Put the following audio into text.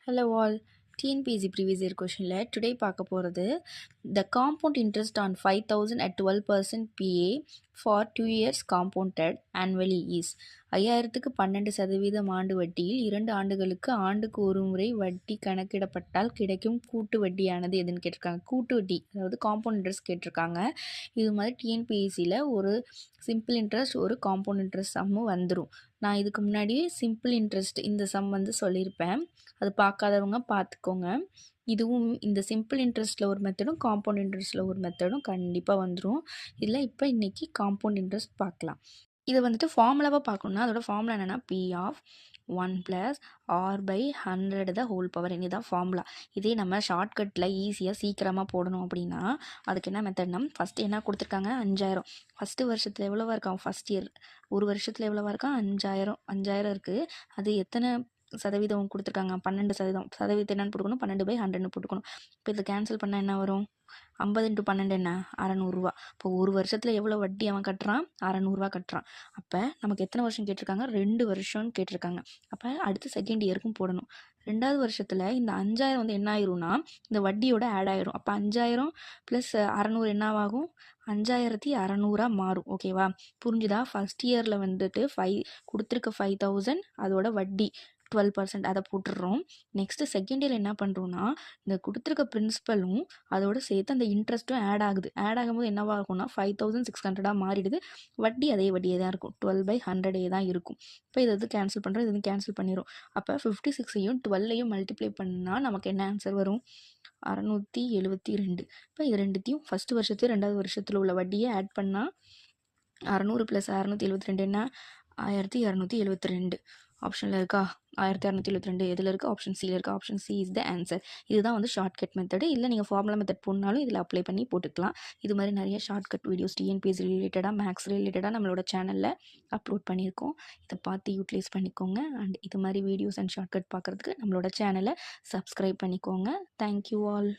Hello all. TNPSC previous year question today பார்க்க போகிறது the compound interest on 5000 at 12% PA for 2 years compounded annually is 5000க்கு 12% ஆண்டு வட்டியில் 2 ஆண்டுகளுக்கு ஆண்டுக்கு ஒரு முறை வட்டி கணக்கிடப்பட்டால் கிடைக்கும் கூட்டு வட்டியானது எதுன்னு கேட்டிருக்காங்க. கூட்டு வட்டி அதாவது காம்பவுண்ட் இன்ட்ரெஸ்ட் கேட்டிருக்காங்க. இது மாதிரி டிஎன்பிஎஸ்சியில் ஒரு சிம்பிள் இன்ட்ரெஸ்ட் ஒரு காம்பவுண்ட் இன்ட்ரெஸ்ட் சம்மு வந்துடும். நான் இதுக்கு முன்னாடி சிம்பிள் இன்ட்ரெஸ்ட் இந்த சம் சொல்லியிருப்பேன். அது பார்க்காதவங்க பார்த்துக்கோங்க. இதுவும் இந்த சிம்பிள் இன்ட்ரெஸ்ட்டில் ஒரு மெத்தடும் காம்பவுண்ட் இன்ட்ரெஸ்ட்டில் ஒரு மெத்தடும் கண்டிப்பாக வந்துடும். இதில் இப்போ இன்றைக்கி காம்பவுண்ட் இன்ட்ரெஸ்ட் பார்க்கலாம். இதை ஃபார்முலாவாக பார்க்கணுன்னா அதோட ஃபார்முலா என்னென்னா P of 1 + R/100 the whole power n தான் ஃபார்முலா. இதே நம்ம ஷார்ட்கட்டில் ஈஸியாக சீக்கிரமாக போடணும் அப்படின்னா அதுக்கு என்ன மெத்தட்னா ஃபஸ்ட்டு என்ன கொடுத்துருக்காங்க 5000. ஃபஸ்ட்டு வருஷத்தில் எவ்வளோவா இருக்கான் ஃபஸ்ட் இயர் ஒரு வருஷத்தில் எவ்வளோவா இருக்கான் 5000 இருக்குது. அது எத்தனை சதவீதம் கொடுத்துருக்காங்க 12%. சதவீதத்தை என்னென்னு போட்டுக்கணும் 12/100ன்னு போட்டுக்கணும். இப்போ இதை கேன்சல் பண்ணால் என்ன வரும் 50 × 12 என்ன 600 இப்போ ஒரு வருஷத்தில் எவ்வளோ வட்டி அவன் கட்டுறான் 600 கட்டுறான். அப்போ நமக்கு எத்தனை வருஷம் கேட்டிருக்காங்க 2 வருஷம்னு கேட்டிருக்காங்க. அப்போ அடுத்து செகண்ட் இயருக்கும் போடணும். 2வது வருஷத்தில் இந்த 5000 என்ன ஆயிரும்னா இந்த வட்டியோட ஆட் ஆயிரும். அப்போ 5000 + 600 என்னவாகும் 5600 மாறும். ஓகேவா, புரிஞ்சுதா? ஃபஸ்ட் இயரில் 5 கொடுத்துருக்க 5000 அதோட வட்டி 12% அதை போட்டுடுறோம். நெக்ஸ்ட்டு செகண்ட் இயர் என்ன பண்ணுறோன்னா இந்த கொடுத்துருக்க பிரின்சிபலும் அதோட சேர்த்து அந்த இன்ட்ரெஸ்ட்டும் ஆட் ஆகுது. ஆட் ஆகும்போது என்னவாகும்னா 5600 மாறிடுது. வட்டி அதே வட்டியே தான் இருக்கும் 12/100 தான் இருக்கும். இப்போ இது கேன்சல் பண்ணுறோம், இது கேன்சல் பண்ணிடும். அப்போ 56ஐயும் 12ஐயும் மல்டிப்ளை பண்ணால் நமக்கு என்ன ஆன்சர் வரும் 672. இப்போ இது ரெண்டுத்தையும் ஃபஸ்ட்டு வருஷத்து 2வது வருஷத்தில் உள்ள வட்டியை ஆட் பண்ணால் 600 + 672 என்ன 1272. ஆப்ஷனில் இருக்கா 1672 எதில் இருக்குது ஆப்ஷன் சியில் இருக்குது. Option C is the answer. இதுதான் ஷார்ட்கட் மெத்தடு. இல்லை நீங்கள் ஃபார்முலா மெத்தட் போடனாலும் இதில் அப்ளை பண்ணி போட்டுக்கலாம். இது மாதிரி நிறைய ஷார்ட்கட் வீடியோஸ் டிஎன்பிஎஸ்சி ரிலேட்டடாக மேக்ஸ் ரிலேட்டடாக நம்மளோட சேனலில் அப்லோட் பண்ணியிருக்கோம். இதை பார்த்து யூட்டிலைஸ் பண்ணிக்கோங்க. அண்ட் இது மாதிரி வீடியோஸ் அண்ட் ஷார்ட்கட் பார்க்குறதுக்கு நம்மளோட சேனலை சப்ஸ்கிரைப் பண்ணிக்கோங்க. Thank you all.